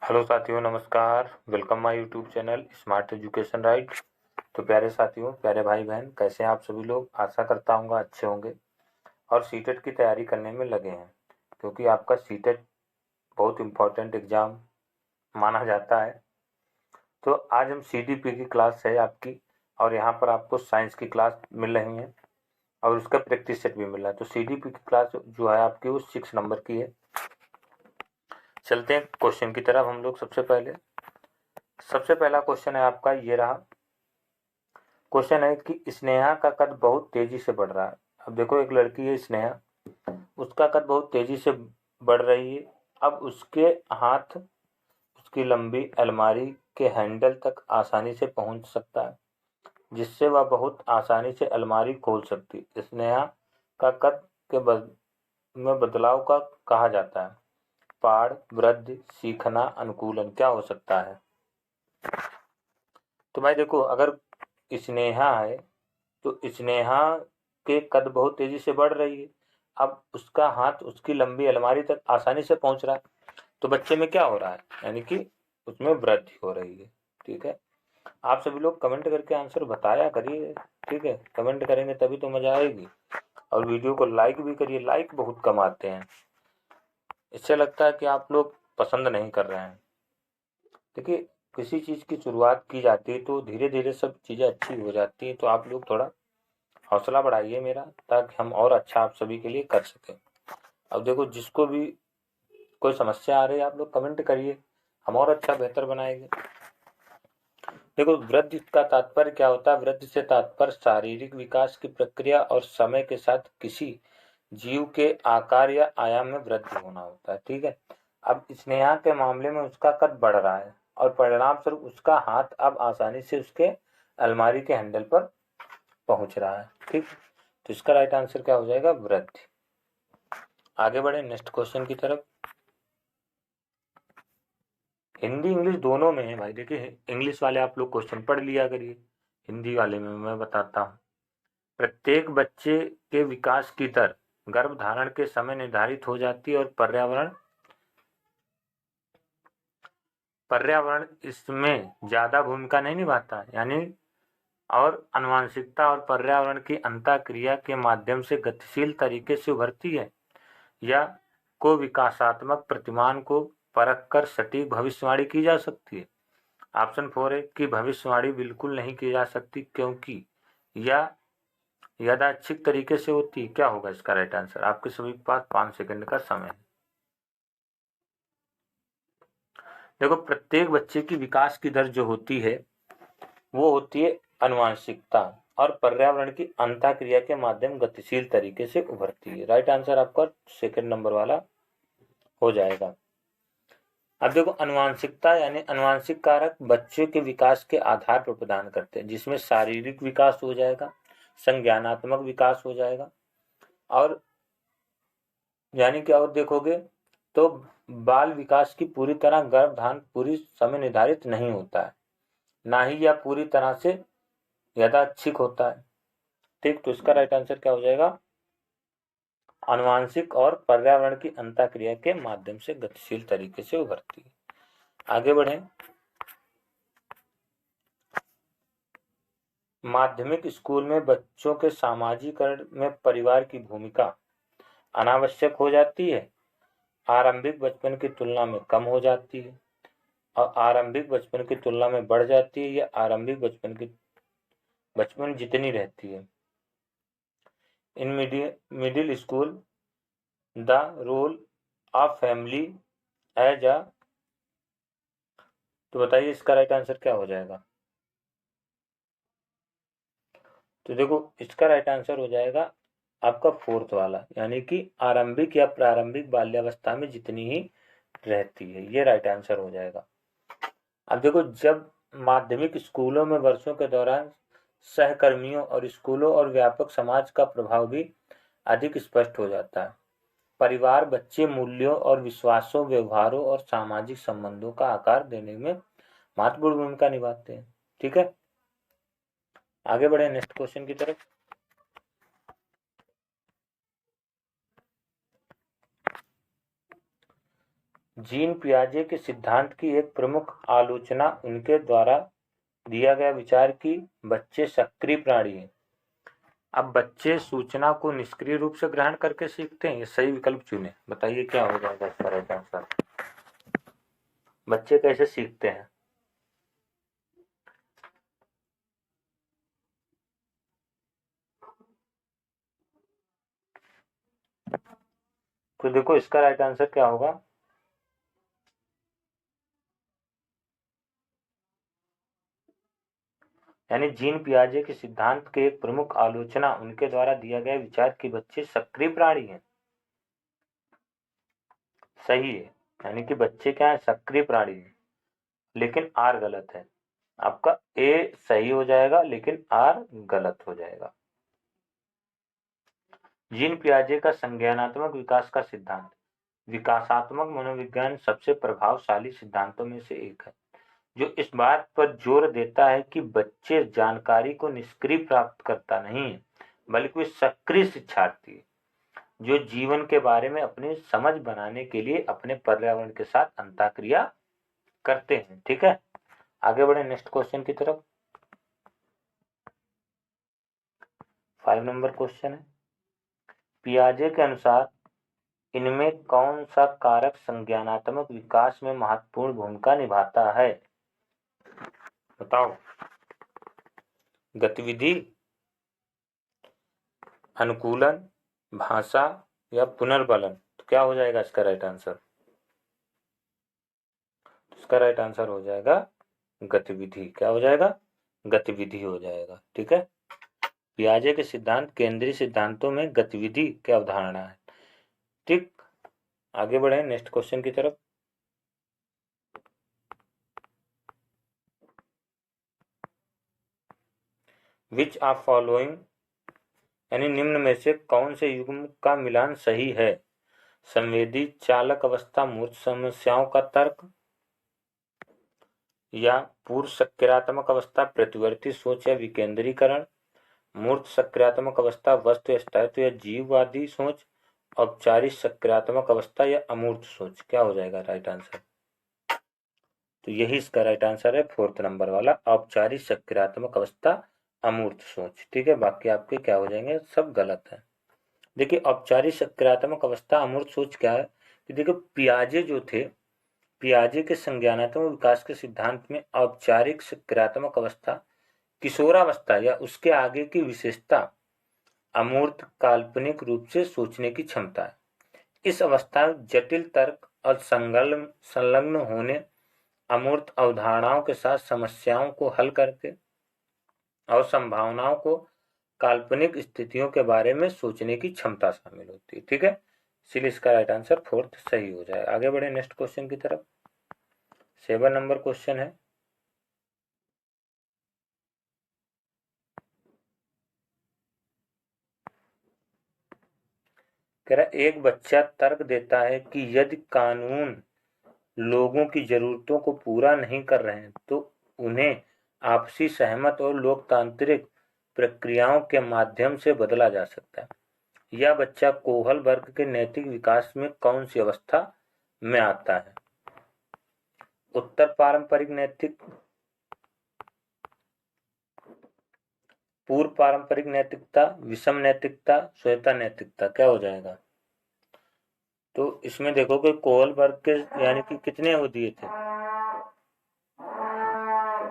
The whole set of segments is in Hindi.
हेलो साथियों, नमस्कार। Welcome my YouTube channel smart education right. तो प्यारे साथियों, प्यारे भाई बहन, कैसे हैं आप सभी लोग। आशा करता हूँ अच्छे होंगे और सीटेट की तैयारी करने में लगे हैं, क्योंकि आपका सीटेट बहुत इम्पोर्टेंट एग्ज़ाम माना जाता है। तो आज हम सीडीपी की क्लास है आपकी, और यहाँ पर आपको साइंस की क्लास मिल रही है और उसका प्रैक्टिस सेट भी मिल रहा है। तो सीडीपी की क्लास जो है आपकी वो 6 नंबर की है। चलते हैं क्वेश्चन की तरफ हम लोग। सबसे पहला क्वेश्चन है आपका, ये रहा। क्वेश्चन है कि स्नेहा का कद बहुत तेजी से बढ़ रहा है। अब देखो, एक लड़की है स्नेहा, उसका कद बहुत तेजी से बढ़ रही है। अब उसके हाथ उसकी लंबी अलमारी के हैंडल तक आसानी से पहुंच सकता है, जिससे वह बहुत आसानी से अलमारी खोल सकती है। स्नेहा का कद के में बदलाव का कहा जाता है। पाड़, वृद्धि, सीखना, अनुकूलन, क्या हो सकता है। तो भाई देखो, अगर स्नेहा है तो स्नेहा के कद बहुत तेजी से बढ़ रही है। अब उसका हाथ उसकी लंबी अलमारी तक आसानी से पहुंच रहा है, तो बच्चे में क्या हो रहा है, यानी कि उसमें वृद्धि हो रही है। ठीक है, आप सभी लोग कमेंट करके आंसर बताया करिए। ठीक है, कमेंट करेंगे तभी तो मजा आएगी। और वीडियो को लाइक भी करिए, लाइक बहुत कम आते हैं, इससे लगता है कि आप लोग पसंद नहीं कर रहे हैं। देखिए, किसी चीज़ की शुरुआत की जाती है तो धीरे धीरे सब चीज़ें अच्छी हो जाती हैं। तो आप लोग थोड़ा हौसला बढ़ाइए मेरा, ताकि हम और अच्छा आप सभी के लिए कर सकें। अब देखो, जिसको भी कोई समस्या आ रही है आप लोग कमेंट करिए, हम और अच्छा बेहतर बनाएंगे। देखो, वृद्धि का तात्पर्य क्या होता है। वृद्धि से तात्पर्य शारीरिक विकास की प्रक्रिया और समय के साथ किसी जीव के आकार या आयाम में वृद्धि होना होता है। ठीक है, अब स्नेहा के मामले में उसका कद बढ़ रहा है और परिणाम स्वरूप उसका हाथ अब आसानी से उसके अलमारी के हैंडल पर पहुंच रहा है। ठीक, तो इसका राइट आंसर क्या हो जाएगा, वृद्धि। आगे बढ़े नेक्स्ट क्वेश्चन की तरफ। हिंदी इंग्लिश दोनों में है भाई। देखिए, इंग्लिश वाले आप लोग क्वेश्चन पढ़ लिया करिए, हिंदी वाले में मैं बताता हूँ। प्रत्येक बच्चे के विकास की दर गर्भधारण के समय निर्धारित हो जाती है और पर्यावरण इसमें ज्यादा भूमिका नहीं निभाता, यानी और आनुवंशिकता और पर्यावरण की अंतःक्रिया के माध्यम से गतिशील तरीके से उभरती है, या को विकासात्मक प्रतिमान को परख कर सटीक भविष्यवाणी की जा सकती है। ऑप्शन 4 है कि भविष्यवाणी बिल्कुल नहीं की जा सकती, क्योंकि यह यादृच्छिक तरीके से होती है। क्या होगा इसका राइट आंसर। आपके सभी के पास 5 सेकंड का समय है। देखो, प्रत्येक बच्चे की विकास की दर जो होती है वो होती है आनुवंशिकता और पर्यावरण की अंतःक्रिया के माध्यम गतिशील तरीके से उभरती है। राइट आंसर आपका सेकंड नंबर वाला हो जाएगा। अब देखो, आनुवंशिकता यानी आनुवंशिक कारक बच्चों के विकास के आधार पर प्रदान करते हैं, जिसमें शारीरिक विकास हो जाएगा, संज्ञानात्मक विकास हो जाएगा, और यानी कि और देखोगे तो बाल विकास की पूरी तरह गर्भधारण पूरी समय निर्धारित नहीं होता है, ना ही यह पूरी तरह से यादृच्छिक होता है। ठीक, तो इसका राइट आंसर क्या हो जाएगा, आनुवंशिक और पर्यावरण की अंतःक्रिया के माध्यम से गतिशील तरीके से उभरती है। आगे बढ़े। माध्यमिक स्कूल में बच्चों के सामाजिकरण में परिवार की भूमिका अनावश्यक हो जाती है, आरंभिक बचपन की तुलना में कम हो जाती है, और आरंभिक बचपन की तुलना में बढ़ जाती है, या आरंभिक बचपन जितनी रहती है। In middle school the role of family as a, तो बताइए इसका राइट आंसर क्या हो जाएगा। तो देखो, इसका राइट आंसर हो जाएगा आपका फोर्थ वाला, यानी कि आरंभिक या प्रारंभिक बाल्यावस्था में जितनी ही रहती है, ये राइट आंसर हो जाएगा। अब देखो, जब माध्यमिक स्कूलों में वर्षों के दौरान सहकर्मियों और स्कूलों और व्यापक समाज का प्रभाव भी अधिक स्पष्ट हो जाता है। परिवार बच्चे मूल्यों और विश्वासों, व्यवहारों और सामाजिक संबंधों का आकार देने में महत्वपूर्ण भूमिका निभाते हैं। ठीक है, आगे बढ़े नेक्स्ट क्वेश्चन की तरफ। जीन पियाजे के सिद्धांत की एक प्रमुख आलोचना उनके द्वारा दिया गया विचार कि बच्चे सक्रिय प्राणी हैं। अब बच्चे सूचना को निष्क्रिय रूप से ग्रहण करके सीखते हैं। ये सही विकल्प चुने, बताइए क्या हो जाएगा इसका राइट आंसर। बच्चे कैसे सीखते हैं? तो देखो इसका राइट आंसर क्या होगा। यानी जीन पियाजे के सिद्धांत के एक प्रमुख आलोचना उनके द्वारा दिया गया विचार कि बच्चे सक्रिय प्राणी हैं। सही है, यानी कि बच्चे क्या है, सक्रिय प्राणी हैं। लेकिन आर गलत है। आपका ए सही हो जाएगा लेकिन आर गलत हो जाएगा। जीन पियाजे का संज्ञानात्मक विकास का सिद्धांत। विकासात्मक मनोविज्ञान सबसे प्रभावशाली सिद्धांतों में से एक है जो इस बात पर जोर देता है कि बच्चे जानकारी को निष्क्रिय प्राप्त करता नहीं है बल्कि वे सक्रिय शिक्षार्थी है जो जीवन के बारे में अपनी समझ बनाने के लिए अपने पर्यावरण के साथ अंतःक्रिया करते हैं। ठीक है, आगे बढ़े नेक्स्ट क्वेश्चन की तरफ। 5 नंबर क्वेश्चन है, पियाजे के अनुसार इनमें कौन सा कारक संज्ञानात्मक विकास में महत्वपूर्ण भूमिका निभाता है? बताओ। गतिविधि, अनुकूलन, भाषा या पुनर्बलन? तो क्या हो जाएगा इसका राइट आंसर? इसका राइट आंसर हो जाएगा गतिविधि। क्या हो जाएगा? गतिविधि हो जाएगा। ठीक है, पियाजे के सिद्धांत केंद्रीय सिद्धांतों में गतिविधि की अवधारणा है। ठीक, आगे बढ़े नेक्स्ट क्वेश्चन की तरफ। विच ऑफ फॉलोइंग, यानी निम्न में से कौन से युग्म का मिलान सही है? संवेदी चालक अवस्था मूर्त समस्याओं का तर्क, या पूर्व सक्रियात्मक अवस्था प्रतिवर्ती सोच या विकेंद्रीकरण, मूर्त सक्रियात्मक अवस्था वस्तु स्थायित्व या जीववादी सोच, औपचारिक सक्रियात्मक अवस्था या अमूर्त सोच? क्या हो जाएगा राइट आंसर? तो यही इसका राइट आंसर है, 4th नंबर वाला, औपचारिक सक्रियात्मक अवस्था अमूर्त सोच। ठीक है, बाकी आपके क्या हो जाएंगे, सब गलत है। देखिए औपचारिक सक्रियात्मक अवस्था अमूर्त सोच क्या है कि देखो पियाजे जो थे, पियाजे के संज्ञानात्मक विकास के सिद्धांत में औपचारिक सक्रियात्मक अवस्था किशोरावस्था या उसके आगे की विशेषता अमूर्त काल्पनिक रूप से सोचने की क्षमता है। इस अवस्था में जटिल तर्क और संलग्न होने, अमूर्त अवधारणाओं के साथ समस्याओं को हल करके और संभावनाओं को काल्पनिक स्थितियों के बारे में सोचने की क्षमता शामिल होती है। ठीक है, इसलिए इसका राइट आंसर 4th सही हो जाए। आगे बढ़े नेक्स्ट क्वेश्चन की तरफ। 7 नंबर क्वेश्चन है, कह रहा एक बच्चा तर्क देता है कि यदि कानून लोगों की जरूरतों को पूरा नहीं कर रहे हैं तो उन्हें आपसी सहमत और लोकतांत्रिक प्रक्रियाओं के माध्यम से बदला जा सकता है। यह बच्चा कोहल वर्ग के नैतिक विकास में कौन सी अवस्था में आता है? उत्तर पारंपरिक नैतिक, पूर्व पारंपरिक नैतिकता, विषम नैतिकता, श्वेता नैतिकता? क्या हो जाएगा? तो इसमें देखो कि कोहल वर्ग के यानी कि कितने वो दिए थे,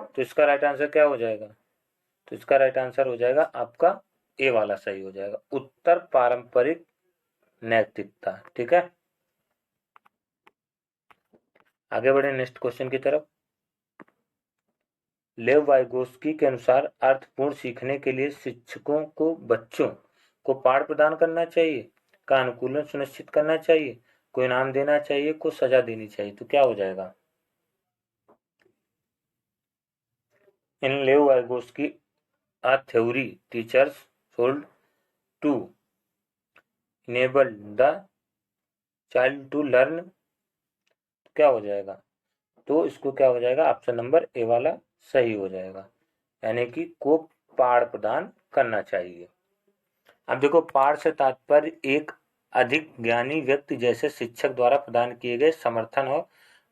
तो इसका राइट आंसर क्या हो जाएगा? तो इसका राइट आंसर हो जाएगा आपका ए वाला सही हो जाएगा, उत्तर पारंपरिक नैतिकता। ठीक है, आगे बढ़े नेक्स्ट क्वेश्चन की तरफ। लेव वाइगोस्की के अनुसार अर्थपूर्ण सीखने के लिए शिक्षकों को बच्चों को पाठ प्रदान करना चाहिए, का अनुकूलन सुनिश्चित करना चाहिए, को इनाम देना चाहिए, को सजा देनी चाहिए? तो क्या हो जाएगा? इन लेव Vygotsky a theory teachers should to enable the child to learn, क्या हो जाएगा? तो इसको क्या हो जाएगा, ऑप्शन नंबर ए वाला सही हो जाएगा, यानी कि को पाठ प्रदान करना चाहिए। अब देखो पाठ से तात्पर्य एक अधिक ज्ञानी व्यक्ति जैसे शिक्षक द्वारा प्रदान किए गए समर्थन और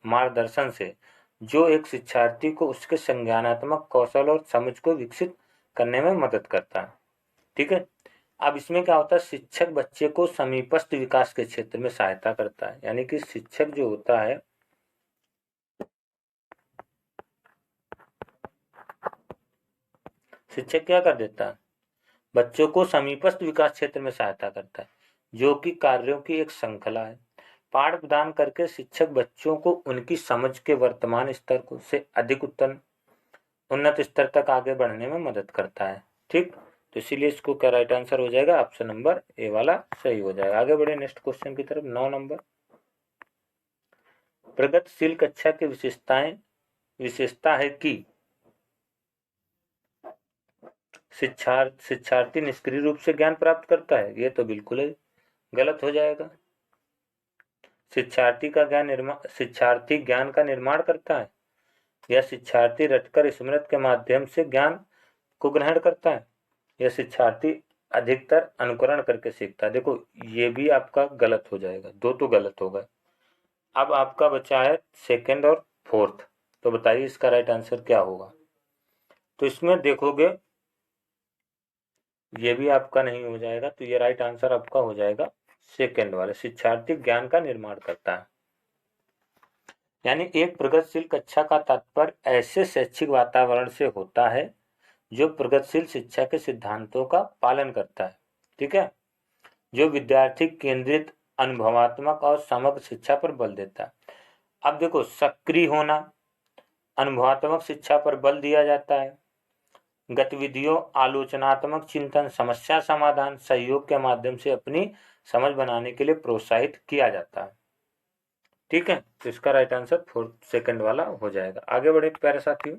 मार्गदर्शन से, जो एक शिक्षार्थी को उसके संज्ञानात्मक कौशल और समझ को विकसित करने में मदद करता है। ठीक है। अब इसमें क्या होता है, शिक्षक बच्चे को समीपस्थ विकास के क्षेत्र में सहायता करता है। यानी कि शिक्षक जो होता है, शिक्षक क्या कर देता है, बच्चों को समीपस्थ विकास क्षेत्र में सहायता करता है, जो कि कार्यों की एक श्रृंखला है। पाठ प्रदान करके शिक्षक बच्चों को उनकी समझ के वर्तमान स्तर को से अधिक उन्नत स्तर तक आगे बढ़ने में मदद करता है। ठीक, तो इसीलिए इसको क्या राइट आंसर हो जाएगा, ऑप्शन नंबर ए वाला सही हो जाएगा। आगे बढ़े नेक्स्ट क्वेश्चन की तरफ। 9 नंबर, प्रगतिशील कक्षा की विशेषता है कि शिक्षार्थी निष्क्रिय रूप से ज्ञान प्राप्त करता है। ये तो बिल्कुल ही गलत हो जाएगा। शिक्षार्थी ज्ञान का निर्माण करता है, या शिक्षार्थी रटकर स्मृति के माध्यम से ज्ञान को ग्रहण करता है, या शिक्षार्थी अधिकतर अनुकरण करके सीखता है। देखो ये भी आपका गलत हो जाएगा, दो तो गलत हो गए। अब आपका बचा है सेकंड और फोर्थ, तो बताइए इसका राइट आंसर क्या होगा। तो इसमें देखोगे ये भी आपका नहीं हो जाएगा, तो ये राइट आंसर आपका हो जाएगा सेकंड वाले, शिक्षार्थी ज्ञान का निर्माण करता है। यानी एक प्रगतिशील कक्षा का तात्पर्य ऐसे शैक्षिक वातावरण से होता है जो प्रगतिशील शिक्षा के सिद्धांतों का पालन करता है। ठीक है, जो विद्यार्थी केंद्रित, अनुभवात्मक और समग्र शिक्षा पर बल देता है। अब देखो, सक्रिय होना, अनुभवात्मक शिक्षा पर बल दिया जाता है। गतिविधियों, आलोचनात्मक चिंतन, समस्या समाधान, सहयोग के माध्यम से अपनी समझ बनाने के लिए प्रोत्साहित किया जाता है। ठीक है, तो इसका राइट आंसर फोर्थ सेकंड वाला हो जाएगा। आगे बढ़े प्यारे साथियों।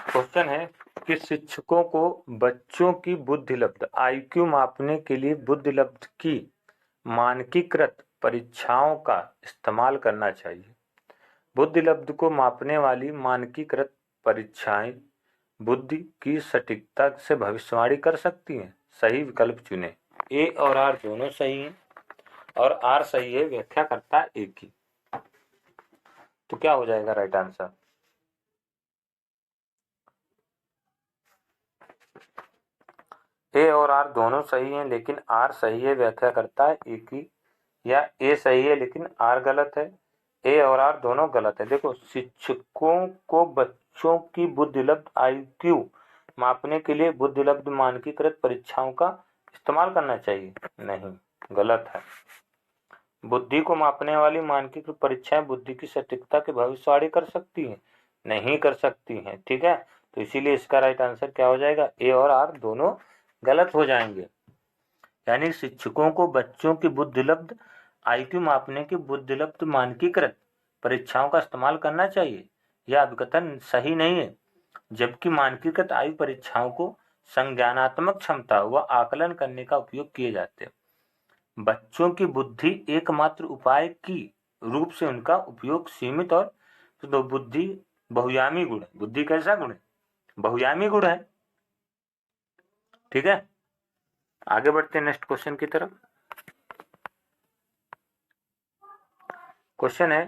क्वेश्चन है कि शिक्षकों को बच्चों की बुद्धिलब्ध IQ मापने के लिए बुद्धिलब्ध की मानकीकृत परीक्षाओं का इस्तेमाल करना चाहिए। बुद्धिलब्ध को मापने वाली मानकीकृत परीक्षाएं बुद्धि की सटीकता से भविष्यवाणी कर सकती हैं। सही विकल्प चुने। ए और आर दोनों सही हैं, और आर सही है, व्याख्या करता है एक ही। तो क्या हो जाएगा राइट आंसर। ए और आर दोनों सही हैं, लेकिन आर सही है, व्याख्या करता है एक ही। या ए सही है लेकिन आर गलत है। ए और आर दोनों गलत है। देखो, शिक्षकों को बच्चों की बुद्धिलब्ध IQ मापने के लिए बुद्धिलब्ध मानकीकृत परीक्षाओं का इस्तेमाल करना चाहिए। नहीं, गलत है। बुद्धि को मापने वाली मानकीकृत परीक्षाएं बुद्धि की सटीकता की भविष्यवाणी कर सकती हैं? नहीं कर सकती हैं। ठीक है, तो इसीलिए इसका राइट आंसर क्या हो जाएगा, ए और आर दोनों गलत हो जाएंगे। यानी शिक्षकों को बच्चों की बुद्धिलब्ध IQ मापने की बुद्धिलब्ध मानकीकृत परीक्षाओं का इस्तेमाल करना चाहिए, यह अभिकथन सही नहीं है। जबकि मानकीकृत आयु परीक्षाओं को संज्ञानात्मक क्षमता व आकलन करने का उपयोग किए जाते हैं। बच्चों की बुद्धि एकमात्र उपाय की रूप से उनका उपयोग सीमित और तो बुद्धि बहुयामी गुण है। बुद्धि कैसा गुण है, बहुयामी गुण है। ठीक है, आगे बढ़ते हैं नेक्स्ट क्वेश्चन की तरफ। क्वेश्चन है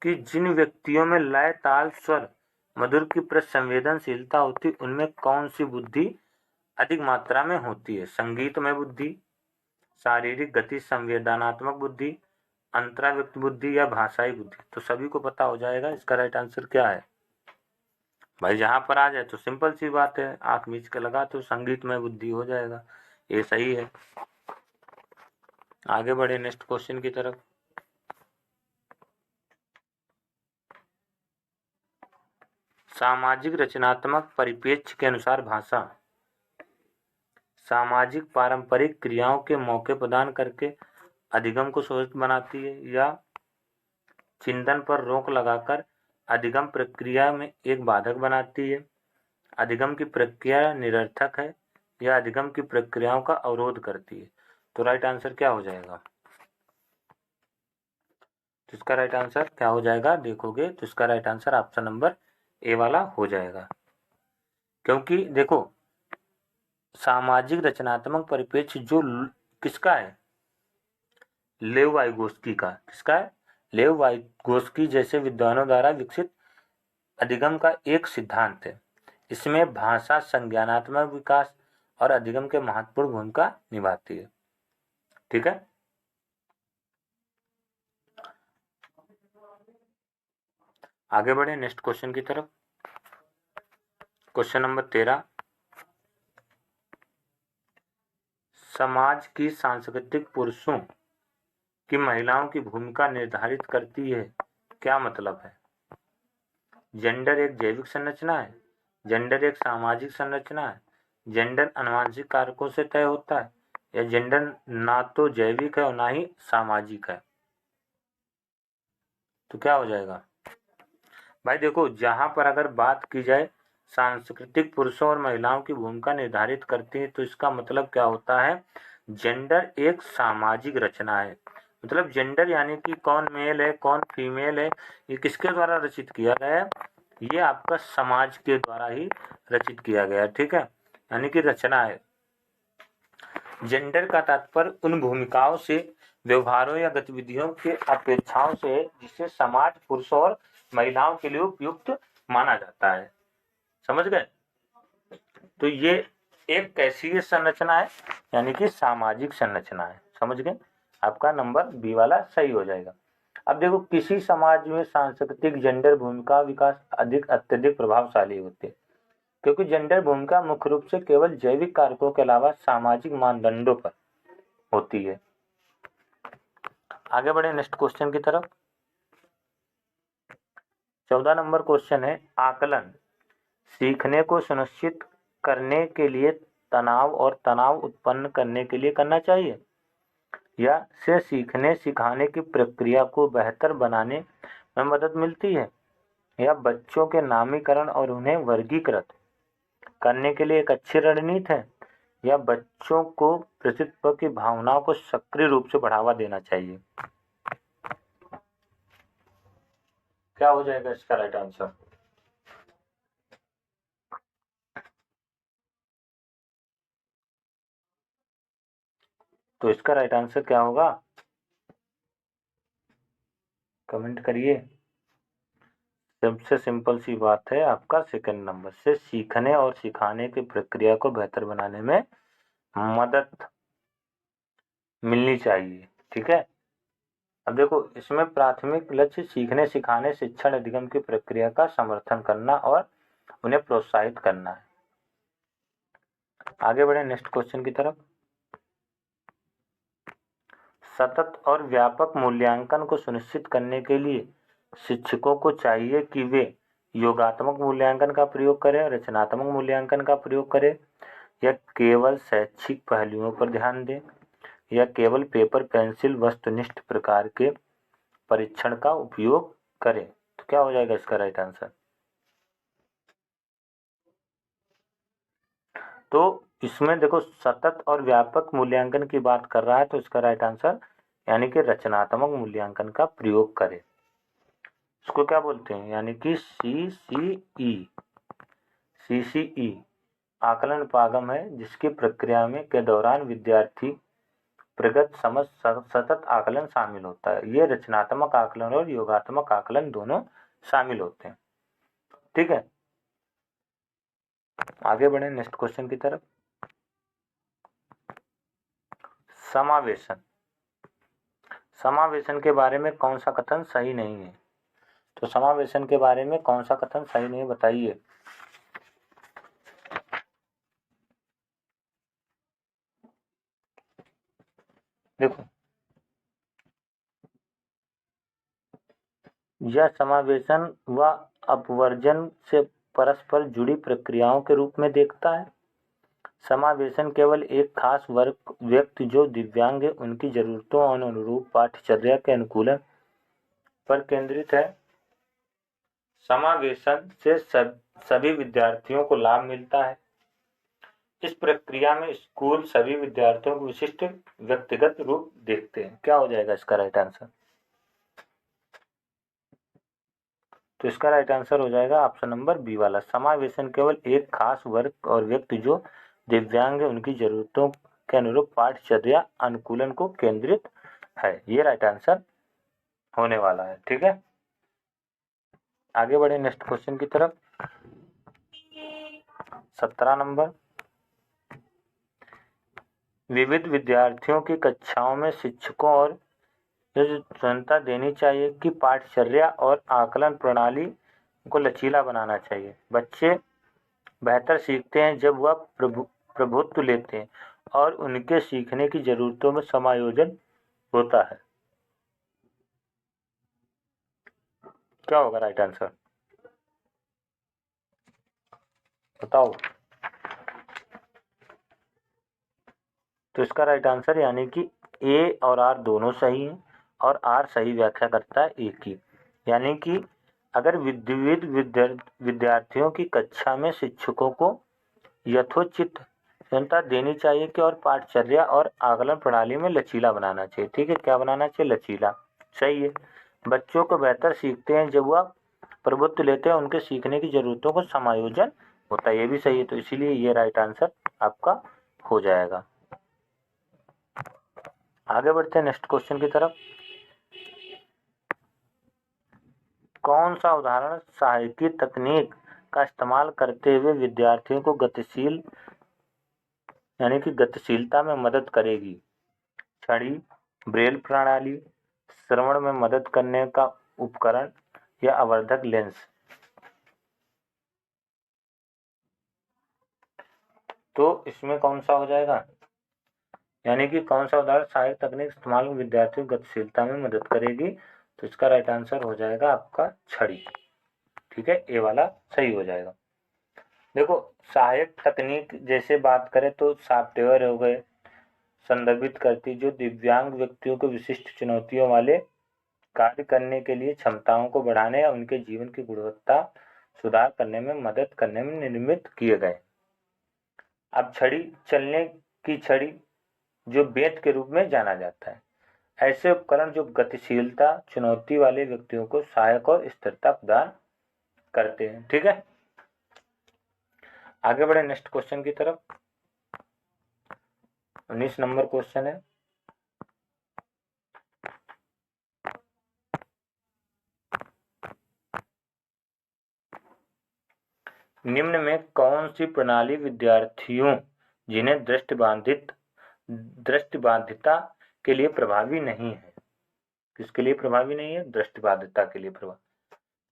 कि जिन व्यक्तियों में लय, ताल, स्वर, मधुर की प्रति संवेदनशीलता होती है, उनमें कौन सी बुद्धि अधिक मात्रा में होती है? संगीतमय बुद्धि, शारीरिक गति संवेदनात्मक बुद्धि, अंतराव्यक्त बुद्धि, या भाषाई बुद्धि? तो सभी को पता हो जाएगा इसका राइट आंसर क्या है। भाई जहां पर आ जाए तो सिंपल सी बात है, आंख मीच के लगा तो संगीतमय बुद्धि हो जाएगा। ये सही है। आगे बढ़े नेक्स्ट क्वेश्चन की तरफ। सामाजिक रचनात्मक परिप्रेक्ष्य के अनुसार भाषा सामाजिक पारंपरिक क्रियाओं के मौके प्रदान करके अधिगम को सुरक्षित बनाती है, या चिंतन पर रोक लगाकर अधिगम प्रक्रिया में एक बाधक बनाती है? अधिगम की प्रक्रिया निरर्थक है, या अधिगम की प्रक्रियाओं का अवरोध करती है? तो राइट आंसर क्या हो जाएगा। तो इसका राइट आंसर क्या हो जाएगा, देखोगे तो इसका right answer option number A वाला हो जाएगा। क्योंकि देखो सामाजिक रचनात्मक परिप्रेक्ष्य जो किसका है, लेव वाइगोस्की का। किसका है, लेव वाइगोस्की जैसे विद्वानों द्वारा विकसित अधिगम का एक सिद्धांत है। इसमें भाषा संज्ञानात्मक विकास और अधिगम के महत्वपूर्ण भूमिका निभाती है। ठीक है, आगे बढ़े नेक्स्ट क्वेश्चन की तरफ। क्वेश्चन नंबर 13, समाज की सांस्कृतिक पुरुषों की महिलाओं की भूमिका निर्धारित करती है, क्या मतलब है। जेंडर एक जैविक संरचना है, जेंडर एक सामाजिक संरचना है, जेंडर आनुवंशिक कारकों से तय होता है, या जेंडर ना तो जैविक है और ना ही सामाजिक है। तो क्या हो जाएगा भाई, देखो जहां पर अगर बात की जाए सांस्कृतिक पुरुषों और महिलाओं की भूमिका निर्धारित करती है, तो इसका मतलब क्या होता है, जेंडर एक सामाजिक रचना है। मतलब जेंडर यानी कि कौन मेल है कौन फीमेल है, ये किसके द्वारा रचित किया गया है, ये आपका समाज के द्वारा ही रचित किया गया है। ठीक है, यानी कि रचना है। जेंडर का तात्पर्य उन भूमिकाओं से, व्यवहारों या गतिविधियों के अपेक्षाओं से है जिसे समाज पुरुषों और महिलाओं के लिए उपयुक्त माना जाता है। समझ गए। तो ये एक कैसी संरचना है, यानी कि सामाजिक संरचना है। समझ गए, आपका नंबर बी वाला सही हो जाएगा। अब देखो किसी समाज में सांस्कृतिक जेंडर भूमिका विकास अत्यधिक प्रभावशाली होती है, क्योंकि जेंडर भूमिका मुख्य रूप से केवल जैविक कारकों के अलावा सामाजिक मानदंडों पर होती है। आगे बढ़े नेक्स्ट क्वेश्चन की तरफ। 14 नंबर क्वेश्चन है, आकलन सीखने को सुनिश्चित करने के लिए तनाव और तनाव उत्पन्न करने के लिए करना चाहिए, या से सीखने सिखाने की प्रक्रिया को बेहतर बनाने में मदद मिलती है, या बच्चों के नामीकरण और उन्हें वर्गीकृत करने के लिए एक अच्छी रणनीति है, या बच्चों को प्रतित्व की भावनाओं को सक्रिय रूप से बढ़ावा देना चाहिए। क्या हो जाएगा इसका राइट आंसर। तो इसका राइट आंसर क्या होगा, कमेंट करिए। सबसे सिंपल सी बात है, आपका सेकंड नंबर से सीखने और सिखाने की प्रक्रिया को बेहतर बनाने में मदद मिलनी चाहिए। ठीक है, अब देखो इसमें प्राथमिक लक्ष्य सीखने सिखाने शिक्षण अधिगम की प्रक्रिया का समर्थन करना और उन्हें प्रोत्साहित करना है। आगे बढ़े नेक्स्ट क्वेश्चन की तरफ। सतत और व्यापक मूल्यांकन को सुनिश्चित करने के लिए शिक्षकों को चाहिए कि वे योगात्मक मूल्यांकन का प्रयोग करें, रचनात्मक मूल्यांकन का प्रयोग करें, या केवल शैक्षिक पहलुओं पर ध्यान दें, या केवल पेपर पेंसिल वस्तुनिष्ठ प्रकार के परीक्षण का उपयोग करें। तो क्या हो जाएगा इसका राइट आंसर। तो इसमें देखो सतत और व्यापक मूल्यांकन की बात कर रहा है, तो इसका राइट आंसर यानी कि रचनात्मक मूल्यांकन का प्रयोग करें। इसको क्या बोलते हैं, यानी कि CCE आकलन पागम है, जिसकी प्रक्रिया में के दौरान विद्यार्थी प्रगत समझ सतत आकलन शामिल होता है। ये रचनात्मक आकलन और योगात्मक आकलन दोनों शामिल होते हैं। ठीक है, आगे बढ़े नेक्स्ट क्वेश्चन की तरफ। समावेशन, समावेशन के बारे में कौन सा कथन सही नहीं है। तो समावेशन के बारे में कौन सा कथन सही नहीं बताइए। देखो यह समावेशन व अपवर्जन से परस्पर जुड़ी प्रक्रियाओं के रूप में देखता है। समावेशन केवल एक खास वर्ग व्यक्ति जो दिव्यांग है उनकी जरूरतों और अनुरूप पाठ्यचर्या के अनुकूलन पर केंद्रित है। समावेशन से सभी विद्यार्थियों को लाभ मिलता है। इस प्रक्रिया में स्कूल सभी विद्यार्थियों को विशिष्ट व्यक्तिगत रूप देखते हैं। क्या हो जाएगा इसका राइट आंसर। तो इसका राइट आंसर हो जाएगा ऑप्शन नंबर बी वाला। समावेशन केवल एक खास वर्ग और व्यक्ति जो दिव्यांग है उनकी जरूरतों के अनुरूप पाठचर्या अनुकूलन को केंद्रित है, ये राइट आंसर होने वाला है। ठीक है, आगे बढ़े नेक्स्ट क्वेश्चन की तरफ। 17 नंबर, विविध विद्यार्थियों की कक्षाओं में शिक्षकों और स्वतंत्रता देनी चाहिए कि पाठचर्या और आकलन प्रणाली को लचीला बनाना चाहिए। बच्चे बेहतर सीखते हैं जब वह प्रभुत्व लेते हैं और उनके सीखने की जरूरतों में समायोजन होता है। क्या होगा राइट आंसर, बताओ। तो इसका राइट आंसर यानी कि ए और आर दोनों सही हैं और आर सही व्याख्या करता है ए की। यानी कि अगर विविध विद्यार्थियों की कक्षा में शिक्षकों को यथोचित स्वतंत्रता देनी चाहिए कि और पाठचर्या और आकलन प्रणाली में लचीला बनाना चाहिए। ठीक है, क्या बनाना चाहिए, लचीला, सही है। बच्चों को बेहतर सीखते हैं जब वह प्रभुत्व लेते हैं, उनके सीखने की जरूरतों को समायोजन होता है, ये भी सही है। तो इसीलिए ये राइट आंसर आपका हो जाएगा। आगे बढ़ते हैं नेक्स्ट क्वेश्चन की तरफ। कौन सा उदाहरण सहायकी तकनीक का इस्तेमाल करते हुए विद्यार्थियों को गतिशील यानी कि गतिशीलता में मदद करेगी? छड़ी, ब्रेल प्रणाली, श्रवण में मदद करने का उपकरण या आवर्धक लेंस? तो इसमें कौन सा हो जाएगा, यानी कि कौन सा उदाहरण सहायक तकनीक इस्तेमाल में विद्यार्थियों की गतिशीलता में मदद करेगी? तो इसका राइट आंसर हो जाएगा आपका छड़ी। ठीक है, ए वाला सही हो जाएगा। देखो, सहायक तकनीक जैसे बात करें तो सॉफ्टवेयर हो गए, संदर्भित करती जो दिव्यांग व्यक्तियों को विशिष्ट चुनौतियों वाले कार्य करने के लिए क्षमताओं को बढ़ाने या उनके जीवन की गुणवत्ता सुधार करने में मदद करने में निर्मित किए गए। अब छड़ी, चलने की छड़ी जो बेंत के रूप में जाना जाता है। ऐसे उपकरण जो गतिशीलता चुनौती वाले व्यक्तियों को सहायक और स्थिरता प्रदान करते हैं। ठीक है, आगे बढ़े नेक्स्ट क्वेश्चन की तरफ। 19 नंबर क्वेश्चन है, निम्न में कौन सी प्रणाली विद्यार्थियों जिन्हें दृष्टिबाधिता के लिए प्रभावी नहीं है? किसके लिए प्रभावी नहीं है? दृष्टिबाधिता के लिए प्रभावी।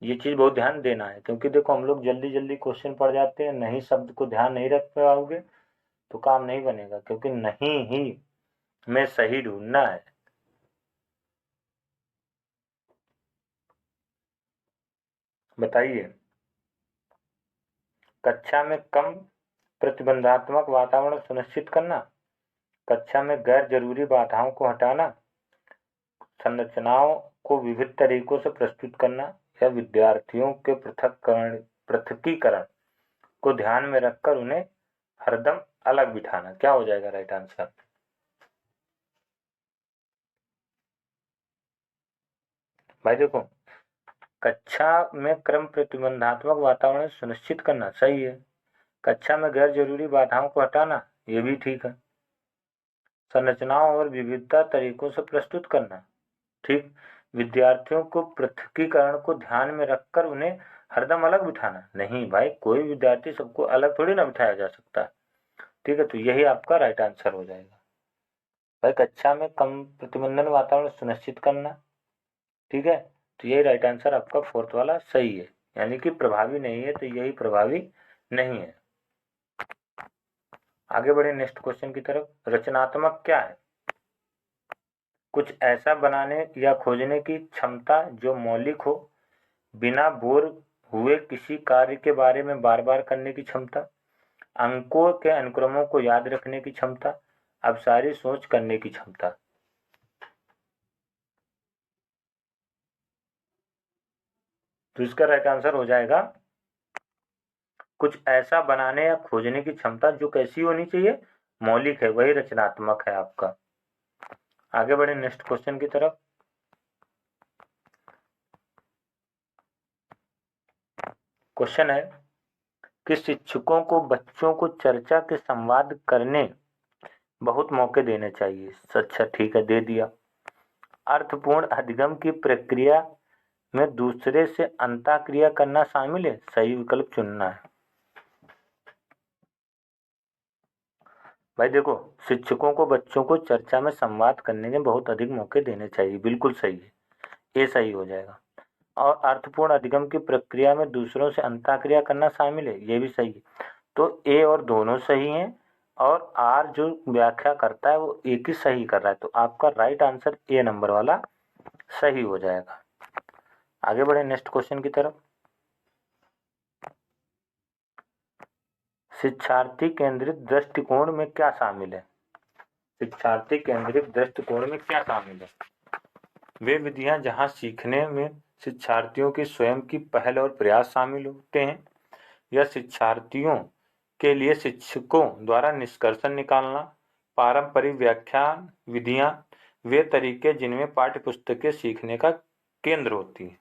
ये चीज बहुत ध्यान देना है, क्योंकि देखो हम लोग जल्दी जल्दी क्वेश्चन पढ़ जाते हैं, नहीं शब्द को ध्यान नहीं रख पाओगे तो काम नहीं बनेगा, क्योंकि नहीं ही में सही ढूंढना है। बताइए, कक्षा में कम प्रतिबंधात्मक वातावरण सुनिश्चित करना, कक्षा में गैर जरूरी बाधाओं को हटाना, संरचनाओं को विविध तरीकों से प्रस्तुत करना, या विद्यार्थियों के पृथकीकरण को ध्यान में रखकर उन्हें हरदम अलग बिठाना? क्या हो जाएगा राइट आंसर? भाई देखो, कक्षा में क्रम प्रतिबंधात्मक वातावरण सुनिश्चित करना सही है, कक्षा में गैर जरूरी बाधाओं को हटाना ये भी ठीक है, संरचनाओं और विविधता तरीकों से प्रस्तुत करना ठीक, विद्यार्थियों को पृथकीकरण को ध्यान में रखकर उन्हें हरदम अलग बिठाना नहीं। भाई कोई विद्यार्थी सबको अलग थोड़ी ना बिठाया जा सकता है। ठीक है, तो यही आपका राइट आंसर हो जाएगा। भाई कक्षा में कम प्रतिबंधन वातावरण सुनिश्चित करना, ठीक है, तो यही राइट आंसर आपका फोर्थ वाला सही है, यानी कि प्रभावी नहीं है तो यही प्रभावी नहीं है। आगे बढ़े नेक्स्ट क्वेश्चन की तरफ। रचनात्मक क्या है? कुछ ऐसा बनाने या खोजने की क्षमता जो मौलिक हो, बिना बोर हुए किसी कार्य के बारे में बार बार करने की क्षमता, अंकों के अनुक्रमों को याद रखने की क्षमता, अब सारी सोच करने की क्षमता। तो इसका राइट आंसर हो जाएगा कुछ ऐसा बनाने या खोजने की क्षमता जो कैसी होनी चाहिए, मौलिक है, वही रचनात्मक है आपका। आगे बढ़े नेक्स्ट क्वेश्चन की तरफ। क्वेश्चन है कि शिक्षकों को बच्चों को चर्चा के संवाद करने बहुत मौके देने चाहिए। अच्छा ठीक है, दे दिया। अर्थपूर्ण अधिगम की प्रक्रिया में दूसरे से अंतःक्रिया करना शामिल है। सही विकल्प चुनना है। भाई देखो, शिक्षकों को बच्चों को चर्चा में संवाद करने के बहुत अधिक मौके देने चाहिए, बिल्कुल सही है, ये सही हो जाएगा। और अर्थपूर्ण अधिगम की प्रक्रिया में दूसरों से अंतःक्रिया करना शामिल है, ये भी सही है। तो ए और दोनों सही हैं, और आर जो व्याख्या करता है वो एक ही सही कर रहा है। तो आपका राइट आंसर ए नंबर वाला सही हो जाएगा। आगे बढ़े नेक्स्ट क्वेश्चन की तरफ। शिक्षार्थी केंद्रित दृष्टिकोण में क्या शामिल है? शिक्षार्थी केंद्रित दृष्टिकोण में क्या शामिल है? वे विधियां जहां सीखने में शिक्षार्थियों की स्वयं की पहल और प्रयास शामिल होते हैं, या शिक्षार्थियों के लिए शिक्षकों द्वारा निष्कर्षण निकालना, पारंपरिक व्याख्यान विधियां, वे तरीके जिनमें पाठ्यपुस्तकें सीखने का केंद्र होती है।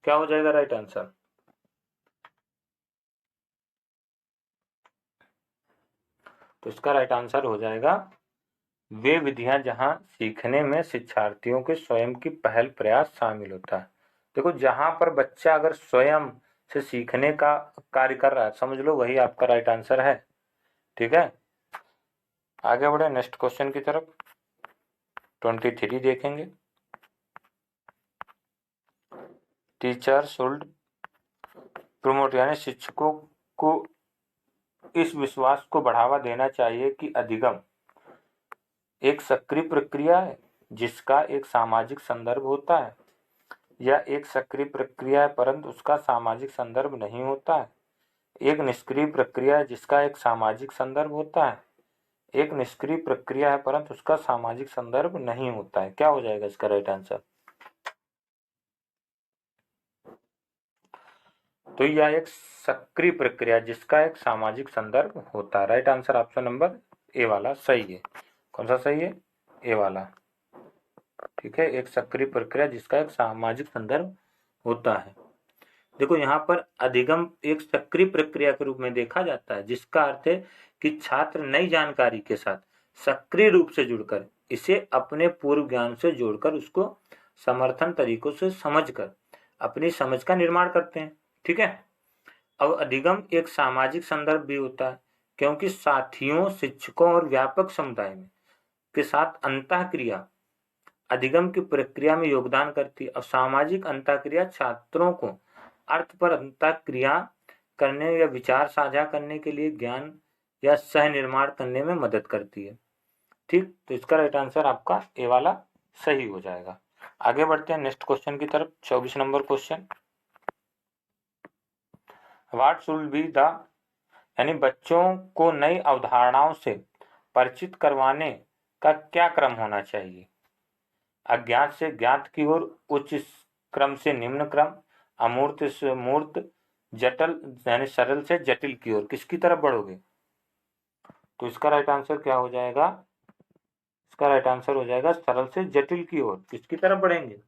क्या हो जाएगा राइट आंसर? तो इसका राइट आंसर हो जाएगा वे विधियां जहां सीखने में शिक्षार्थियों के स्वयं की पहल प्रयास शामिल होता है। देखो, जहां पर बच्चा अगर स्वयं से सीखने का कार्य कर रहा है, समझ लो वही आपका राइट आंसर है। ठीक है, आगे बढ़े नेक्स्ट क्वेश्चन की तरफ। 23 देखेंगे। टीचर शुड प्रमोट, यानी शिक्षकों को इस विश्वास को बढ़ावा देना चाहिए कि अधिगम एक सक्रिय प्रक्रिया है जिसका एक सामाजिक संदर्भ होता है, या एक सक्रिय प्रक्रिया है परंतु उसका सामाजिक संदर्भ नहीं होता है। एक निष्क्रिय प्रक्रिया है जिसका एक सामाजिक संदर्भ होता है। एक निष्क्रिय प्रक्रिया है परंतु उसका सामाजिक संदर्भ नहीं होता है। क्या हो जाएगा इसका राइट आंसर? तो यह एक सक्रिय प्रक्रिया जिसका एक सामाजिक संदर्भ होता है। Right answer option number A वाला सही है। कौन सा सही है? ए वाला। ठीक है, एक सक्रिय प्रक्रिया जिसका एक सामाजिक संदर्भ होता है। देखो, यहाँ पर अधिगम एक सक्रिय प्रक्रिया के रूप में देखा जाता है, जिसका अर्थ है कि छात्र नई जानकारी के साथ सक्रिय रूप से जुड़कर इसे अपने पूर्व ज्ञान से जोड़कर उसको समर्थन तरीकों से समझकर अपनी समझ का निर्माण करते हैं। ठीक है, अब अधिगम एक सामाजिक संदर्भ भी होता है, क्योंकि साथियों, शिक्षकों और व्यापक समुदाय में के साथ अंतःक्रिया अधिगम की प्रक्रिया में योगदान करती है। और सामाजिक अंतःक्रिया छात्रों को अर्थ पर अंतःक्रिया करने या विचार साझा करने के लिए ज्ञान या सह निर्माण करने में मदद करती है। ठीक, तो इसका राइट आंसर आपका ए वाला सही हो जाएगा। आगे बढ़ते हैं नेक्स्ट क्वेश्चन की तरफ। 24 number question. What should be the, यानी बच्चों को नई अवधारणाओं से परिचित करवाने का क्या क्रम होना चाहिए? अज्ञात से ज्ञात की ओर, उच्च क्रम से निम्न क्रम, अमूर्त से मूर्त, जटिल यानी सरल से जटिल की ओर, किसकी तरफ बढ़ोगे? तो इसका राइट आंसर क्या हो जाएगा? इसका राइट आंसर हो जाएगा सरल से जटिल की ओर। किसकी तरफ बढ़ेंगे?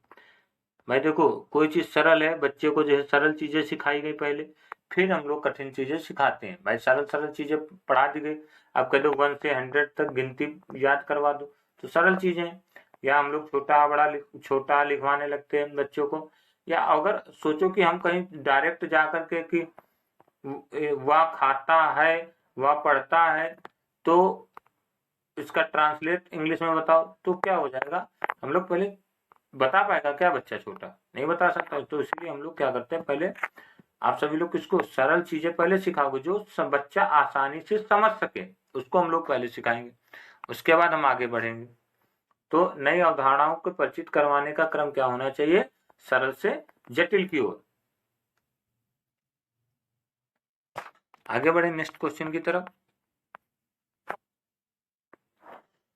भाई देखो, कोई चीज सरल है, बच्चे को जो है सरल चीजें सिखाई गई पहले, फिर हम लोग कठिन चीजें सिखाते हैं। भाई सरल सरल चीजें पढ़ा दी गई, अब कह दो 1 से 100 तक गिनती याद करवा दो, तो सरल चीजें हैं। या हम लोग छोटा लिखवाने लगते हैं बच्चों को, या अगर सोचो कि हम कहीं डायरेक्ट जा करके कि वह खाता है, वह पढ़ता है, तो इसका ट्रांसलेट इंग्लिश में बताओ, तो क्या हो जाएगा? हम लोग पहले बता पाएगा क्या बच्चा? छोटा नहीं बता सकता। तो इसलिए हम लोग क्या करते हैं, पहले आप सभी लोग किसको सरल चीजें पहले सिखाओगे, जो बच्चा आसानी से समझ सके, उसको हम लोग पहले सिखाएंगे, उसके बाद हम आगे बढ़ेंगे। तो नई अवधारणाओं को परिचित करवाने का क्रम क्या होना चाहिए? सरल से जटिल की ओर। आगे बढ़े नेक्स्ट क्वेश्चन की तरफ।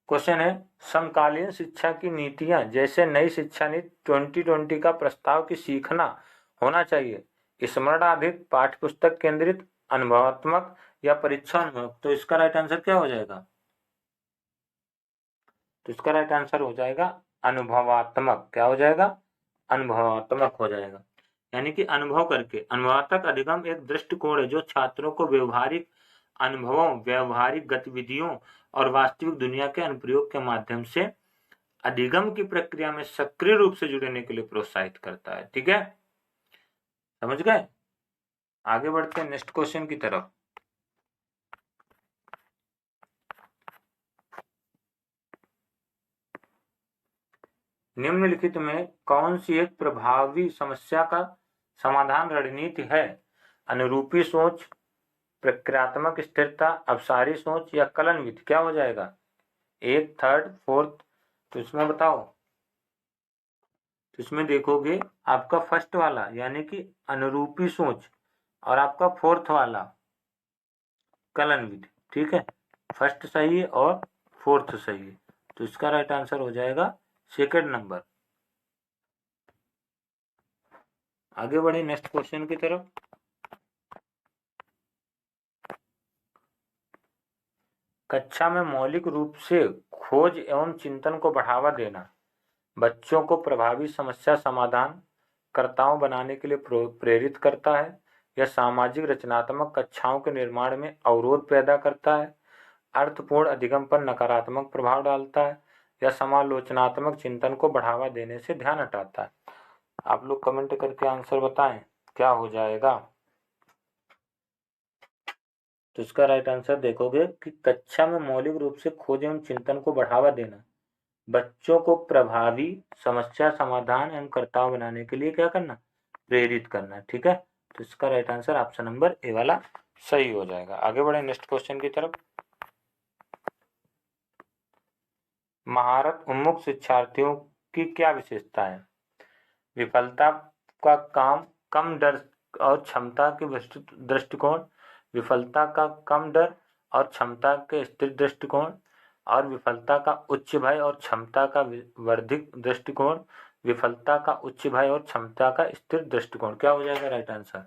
क्वेश्चन है, समकालीन शिक्षा की नीतियां जैसे नई शिक्षा नीति 2020 का प्रस्ताव की सीखना होना चाहिए स्मरणाधित, पाठ्यपुस्तक केंद्रित, अनुभवात्मक या परीक्षात्मक। तो इसका राइट आंसर क्या हो जाएगा? तो इसका राइट आंसर हो जाएगा अनुभवात्मक। क्या हो जाएगा? अनुभवात्मक हो जाएगा। यानी कि अनुभव करके। अनुभवात्मक अधिगम एक दृष्टिकोण है जो छात्रों को व्यवहारिक अनुभवों, व्यवहारिक गतिविधियों और वास्तविक दुनिया के अनुप्रयोग के माध्यम से अधिगम की प्रक्रिया में सक्रिय रूप से जुड़ने के लिए प्रोत्साहित करता है। ठीक है, समझ गए? आगे बढ़ते हैं नेक्स्ट क्वेश्चन की तरफ। निम्नलिखित में कौन सी एक प्रभावी समस्या का समाधान रणनीति है? अनुरूपी सोच, प्रक्रियात्मक स्थिरता, अपसारी सोच या कलन विधि? क्या हो जाएगा? एक, थर्ड, फोर्थ? तो इसमें बताओ। तो इसमें देखोगे आपका फर्स्ट वाला यानी कि अनुरूपी सोच और आपका फोर्थ वाला कलन विधि। ठीक है, फर्स्ट सही है और फोर्थ सही है, तो इसका राइट आंसर हो जाएगा सेकंड नंबर। आगे बढ़े नेक्स्ट क्वेश्चन की तरफ। कक्षा में मौलिक रूप से खोज एवं चिंतन को बढ़ावा देना बच्चों को प्रभावी समस्या समाधान कर्ताओं बनाने के लिए प्रेरित करता है। यह सामाजिक रचनात्मक कक्षाओं के निर्माण में अवरोध पैदा करता है, अर्थपूर्ण अधिगम पर नकारात्मक प्रभाव डालता है या समालोचनात्मक चिंतन को बढ़ावा देने से ध्यान हटाता है। आप लोग कमेंट करके आंसर बताएं क्या हो जाएगा। तो इसका राइट आंसर देखोगे कि कक्षा में मौलिक रूप से खोज एवं चिंतन को बढ़ावा देना बच्चों को प्रभावी समस्या समाधान एवं कर्ता बनाने के लिए क्या करना? प्रेरित करना। ठीक है, तो इसका right answer option number A वाला सही हो जाएगा। आगे बढ़े नेक्स्ट क्वेश्चन की तरफ। महारत उन्मुख शिक्षार्थियों की क्या विशेषता है? विफलता का कम डर और क्षमता के दृष्टिकोण, विफलता का कम डर और क्षमता के स्थिर दृष्टिकोण, और विफलता का उच्च भय और क्षमता का वर्धित दृष्टिकोण, विफलता का उच्च भय और क्षमता का स्थिर दृष्टिकोण। क्या हो जाएगा राइट आंसर?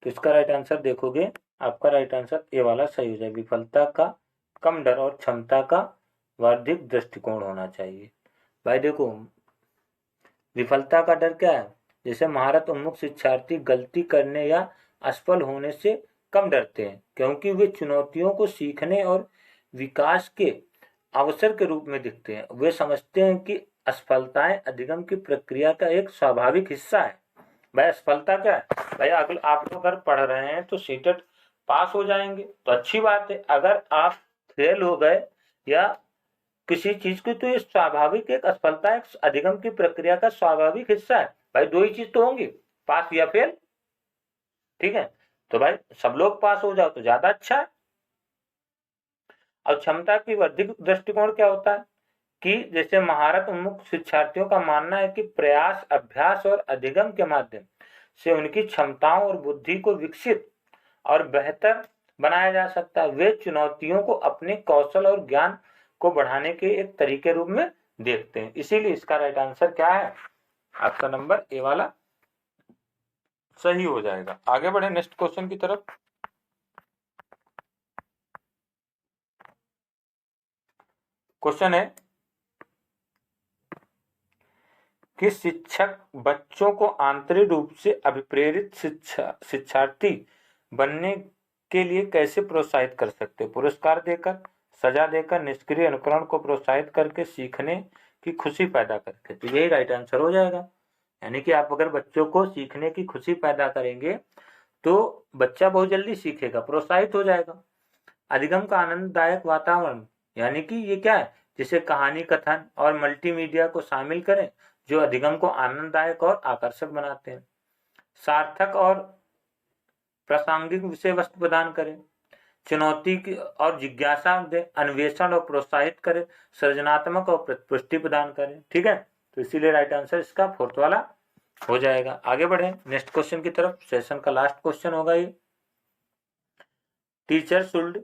तो इसका राइट आंसर देखोगे आपका राइट आंसर ए वाला सही हो जाएगा। विफलता का कम डर और क्षमता का वर्धित दृष्टिकोण होना चाहिए। भाई देखो, विफलता का डर क्या है? जैसे महारत उन्मुख शिक्षार्थी गलती करने या असफल होने से कम डरते हैं क्योंकि वे चुनौतियों को सीखने और विकास के अवसर के रूप में दिखते हैं। वे समझते हैं कि असफलताएं अधिगम की प्रक्रिया का एक स्वाभाविक हिस्सा है। भाई असफलता क्या है? भाई अगर आप लोग अगर पढ़ रहे हैं तो सीटेट पास हो जाएंगे तो अच्छी बात है, अगर आप फेल हो गए या किसी चीज की तो ये स्वाभाविक एक असफलता एक अधिगम की प्रक्रिया का स्वाभाविक हिस्सा है। भाई दो ही चीज तो होंगी, पास या फेल। ठीक है, तो भाई सब लोग पास हो जाओ तो ज्यादा अच्छा है। और क्षमता की वर्धित दृष्टिकोण क्या होता है कि जैसे महारत उन्मुख शिक्षार्थियों का मानना है कि प्रयास, अभ्यास और अधिगम के माध्यम से उनकी क्षमताओं और बुद्धि को विकसित और बेहतर बनाया जा सकता है। वे चुनौतियों को अपने कौशल और ज्ञान को बढ़ाने के एक तरीके रूप में देखते हैं। इसीलिए इसका राइट आंसर क्या है? आपका नंबर ए वाला सही हो जाएगा। आगे बढ़े नेक्स्ट क्वेश्चन की तरफ। क्वेश्चन है कि शिक्षक बच्चों को आंतरिक रूप से अभिप्रेरित शिक्षार्थी बनने के लिए कैसे प्रोत्साहित कर सकते हैं? पुरस्कार देकर, सजा देकर, निष्क्रिय अनुकरण को प्रोत्साहित करके, सीखने की खुशी पैदा करके। तो यही राइट आंसर हो जाएगा। यानी कि आप अगर बच्चों को सीखने की खुशी पैदा करेंगे तो बच्चा बहुत जल्दी सीखेगा, प्रोत्साहित हो जाएगा। अधिगम का आनंददायक वातावरण, यानी कि ये क्या है? जिसे कहानी कथन और मल्टीमीडिया को शामिल करें जो अधिगम को आनंददायक और आकर्षक बनाते हैं। सार्थक और प्रासंगिक विषय वस्तु प्रदान करें, चुनौती की और जिज्ञासा दे, अन्वेषण और प्रोत्साहित करें, सृजनात्मक और पुष्टि प्रदान करें। ठीक है, तो इसीलिए राइट आंसर इसका फोर्थ वाला हो जाएगा। आगे बढ़े नेक्स्ट क्वेश्चन की तरफ। सेशन का लास्ट क्वेश्चन होगा ये। टीचर शुड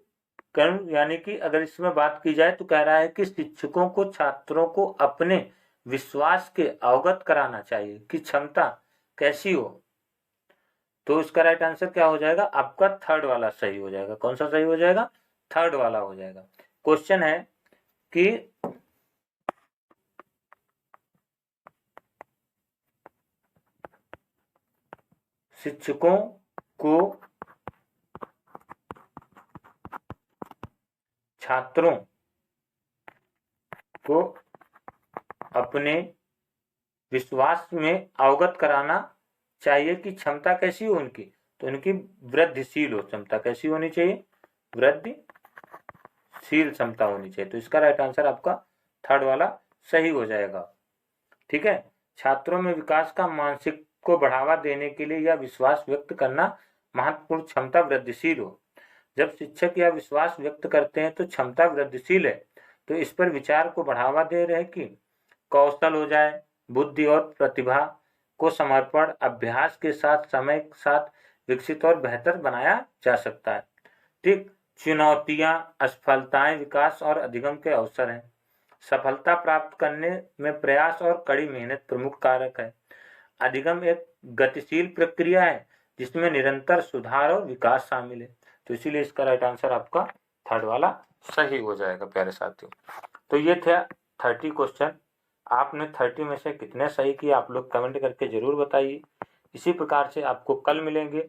कर्म, यानी कि अगर इसमें बात की जाए तो कह रहा है कि शिक्षकों को छात्रों को अपने विश्वास के अवगत कराना चाहिए कि क्षमता कैसी हो। तो इसका राइट आंसर क्या हो जाएगा? आपका थर्ड वाला सही हो जाएगा। कौन सा सही हो जाएगा? थर्ड वाला हो जाएगा। क्वेश्चन है कि शिक्षकों को छात्रों को अपने विश्वास में अवगत कराना चाहिए कि क्षमता कैसी हो उनकी, तो उनकी वृद्धिशील हो। क्षमता कैसी होनी चाहिए? वृद्धिशील क्षमता होनी चाहिए। तो इसका राइट आंसर आपका थर्ड वाला सही हो जाएगा। ठीक है। छात्रों में विकास का मानसिक को बढ़ावा देने के लिए यह विश्वास व्यक्त करना महत्वपूर्ण क्षमता वृद्धिशील हो। जब शिक्षक यह विश्वास व्यक्त करते हैं तो क्षमता वृद्धिशील है, तो इस पर विचार को बढ़ावा दे रहे कि कौशल हो जाए, बुद्धि और प्रतिभा को समर्पण अभ्यास के साथ समय के साथ विकसित और बेहतर बनाया जा सकता है। ठीक। चुनौतियां, असफलताएं विकास और अधिगम के अवसर हैं। सफलता प्राप्त करने में प्रयास और कड़ी मेहनत प्रमुख कारक है। अधिगम एक गतिशील प्रक्रिया है जिसमें निरंतर सुधार और विकास शामिल है। तो इसीलिए इसका राइट आंसर आपका थर्ड वाला सही हो जाएगा प्यारे साथियों। तो ये थे 30 क्वेश्चन। आपने 30 में से कितने सही किए आप लोग कमेंट करके जरूर बताइए। इसी प्रकार से आपको कल मिलेंगे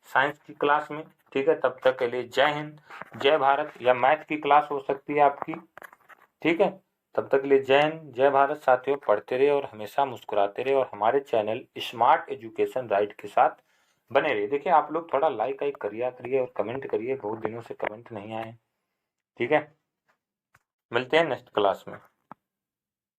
साइंस की क्लास में। ठीक है। तब तक के लिए जय हिंद, जय भारत, या मैथ की क्लास हो सकती है आपकी। ठीक है। तब तक के लिए जय हिंद, जय भारत साथियों। पढ़ते रहे और हमेशा मुस्कुराते रहे और हमारे चैनल स्मार्ट एजुकेशन राइट के साथ बने रहिए। देखिए आप लोग थोड़ा लाइक करिए और कमेंट करिए, बहुत दिनों से कमेंट नहीं आए। ठीक है। मिलते हैं नेक्स्ट क्लास में।